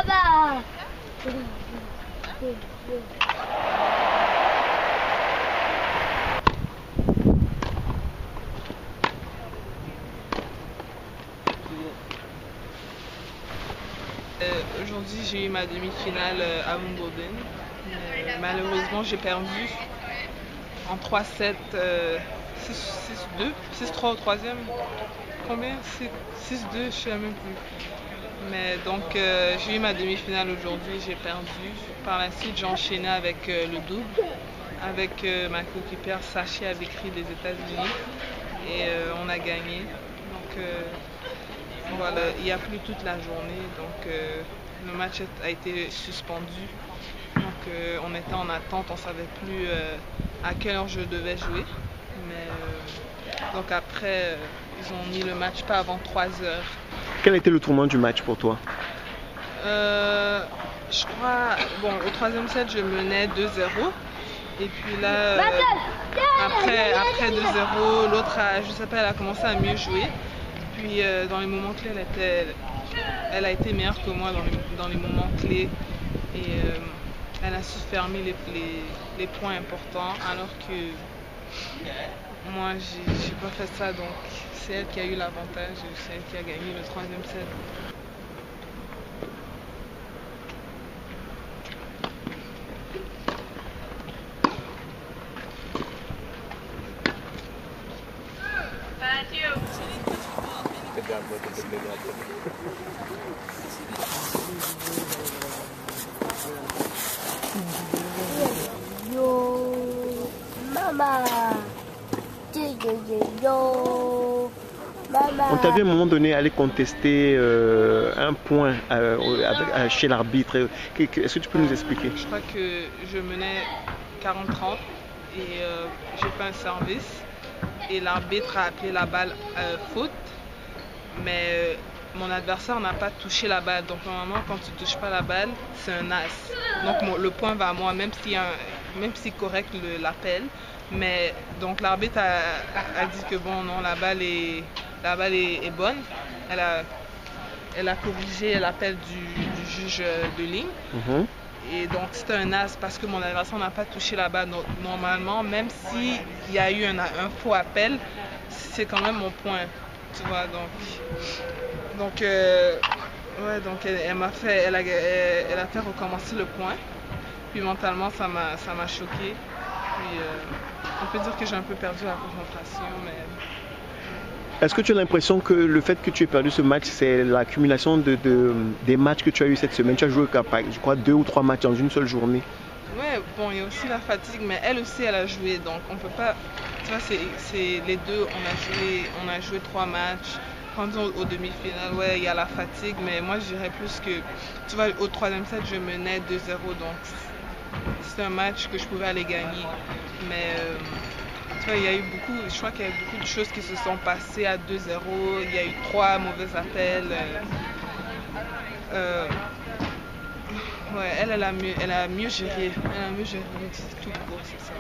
Baba. Aujourd'hui, j'ai eu ma demi-finale à Wimbledon. Malheureusement, j'ai perdu en 3-7, 6-2, 6-3 au troisième. Combien? 6-2, je sais même plus. Mais donc, j'ai eu ma demi-finale aujourd'hui, j'ai perdu. Par la suite, j'ai enchaîné avec le double, avec ma coéquipière Sachi avec écrit des États-Unis. Et on a gagné. Donc, voilà, il n'y a plus toute la journée. Donc, le match a été suspendu. Donc, on était en attente, on ne savait plus à quelle heure je devais jouer. Mais donc après, ils ont mis le match pas avant 3 heures. Quel a été le tournant du match pour toi? Je crois, bon, au troisième set, je menais 2-0. Et puis là, après 2-0, l'autre, je sais pas, elle a commencé à mieux jouer. Puis dans les moments clés, elle a été meilleure que moi dans les moments clés. Et elle a su fermer les points importants, alors que moi, j'ai pas fait ça. Donc, c'est elle qui a eu l'avantage et c'est elle qui a gagné le troisième set. Yo, Mama. Yo, Mama. On t'a vu à un moment donné aller contester un point chez l'arbitre. Est-ce que tu peux nous expliquer? Je crois que je menais 40-30 et j'ai fait un service et l'arbitre a appelé la balle faute, mais mon adversaire n'a pas touché la balle. Donc normalement, quand tu ne touches pas la balle, c'est un as. Donc le point va à moi, même si correct l'appel. Mais donc l'arbitre a dit que bon, non, la balle est bonne. Elle a corrigé l'appel du juge de ligne. Et donc c'était un as parce que mon adversaire n'a pas touché la balle. Donc, normalement, même s'il y a eu un faux appel, c'est quand même mon point. Tu vois, donc ouais, donc elle a fait recommencer le point. Puis mentalement, ça m'a choqué. Puis on peut dire que j'ai un peu perdu la concentration, mais... Est-ce que tu as l'impression que le fait que tu aies perdu ce match, c'est l'accumulation des matchs que tu as eu cette semaine? Tu as joué, je crois, 2 ou 3 matchs dans une seule journée. Ouais, bon, il y a aussi la fatigue, mais elle aussi, elle a joué, donc on peut pas... Tu vois, c'est les deux, on a joué 3 matchs. Quand au demi-finale, ouais, il y a la fatigue, mais moi, je dirais plus que... Tu vois, au troisième set, je menais 2-0, donc c'est un match que je pouvais aller gagner. Mais... tu vois, il y a eu je crois qu'il y a eu beaucoup de choses qui se sont passées à 2-0. Il y a eu 3 mauvais appels. Ouais, elle a mieux géré. Elle a mieux géré tout court, c'est ça.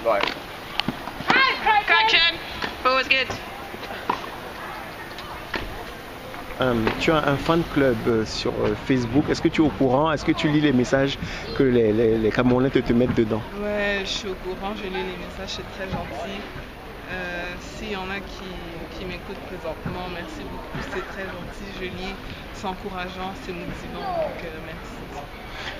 Right. Correction. Ball was good. Tu as un fan club sur Facebook. Est-ce que tu es au courant? Est-ce que tu lis les messages que les Camerounais te mettent dedans? Ouais, je suis au courant, je lis les messages, c'est très gentil. S'il y en a qui m'écoutent présentement, merci beaucoup, c'est très gentil, je lis, c'est encourageant, c'est motivant, donc merci.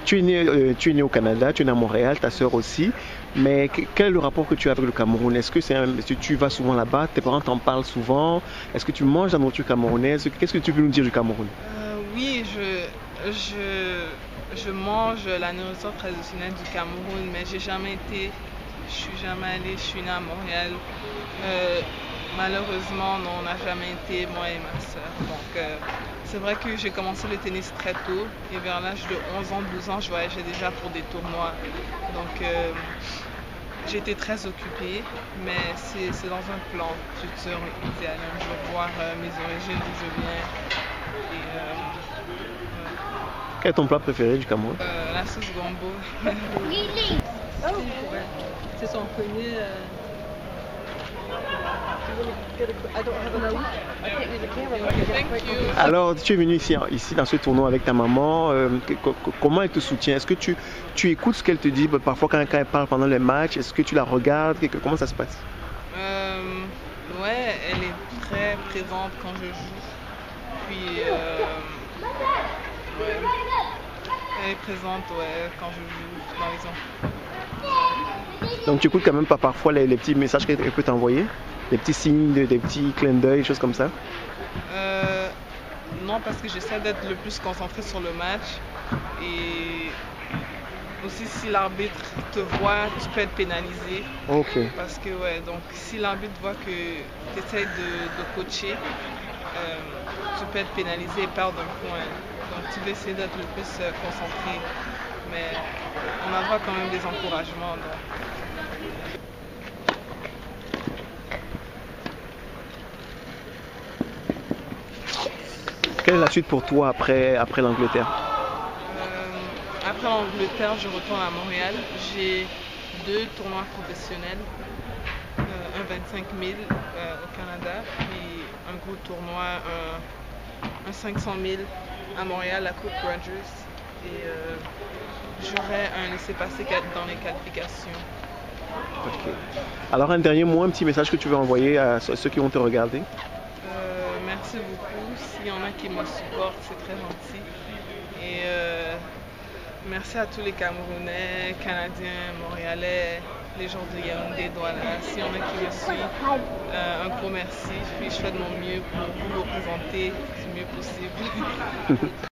Tu es né au Canada, tu es né à Montréal, ta soeur aussi, mais quel est le rapport que tu as avec le Cameroun? Est-ce que tu vas souvent là-bas, tes parents t'en parlent souvent? Est-ce que tu manges la nourriture camerounaise? Qu'est-ce que tu peux nous dire du Cameroun? Oui, je mange la nourriture traditionnelle du Cameroun, mais je suis jamais allée, je suis née à Montréal. Malheureusement, non, on n'a jamais été, moi et ma soeur. Donc, c'est vrai que j'ai commencé le tennis très tôt et vers l'âge de 11 ans, 12 ans, je voyageais déjà pour des tournois. Donc, j'étais très occupée, mais c'est dans un plan futur idéal. Je veux voir mes origines, d'où je viens. Et, quel est ton plat préféré du Cameroun? la sauce gombo. C'est son premier. Thank you. Alors, tu es venu ici dans ce tournoi avec ta maman. Comment elle te soutient? Est-ce que tu écoutes ce qu'elle te dit parfois quand elle parle pendant les matchs? Est-ce que tu la regardes? Comment ça se passe? Ouais, elle est très présente quand je joue. Puis, ouais, elle est présente quand je joue dans les enfants. Donc, tu écoutes quand même pas parfois les petits messages qu'elle peut t'envoyer? Des petits signes, des petits clins d'œil, choses comme ça? Non, parce que j'essaie d'être le plus concentré sur le match. Et aussi, si l'arbitre te voit, tu peux être pénalisé. Ok. Parce que, ouais, donc si l'arbitre voit que tu essaies de coacher, tu peux être pénalisé et perdre un point. Donc, tu veux essayer d'être le plus concentré. Mais on avoir quand même des encouragements. Donc. Quelle est la suite pour toi après l'Angleterre? Après l'Angleterre, je retourne à Montréal. J'ai 2 tournois professionnels. Un 25 000 au Canada, puis un gros tournoi, un 500 000 à Montréal, la Coupe Rogers. Et j'aurai un laissez-passer dans les qualifications. Ok. Alors un dernier mot, un petit message que tu veux envoyer à ceux qui vont te regarder? Merci beaucoup. S'il y en a qui me supportent, c'est très gentil. Et merci à tous les Camerounais, Canadiens, Montréalais, les gens de Yaoundé, Douala. S'il y en a qui me suivent, un gros merci. Puis je fais de mon mieux pour vous représenter du mieux possible.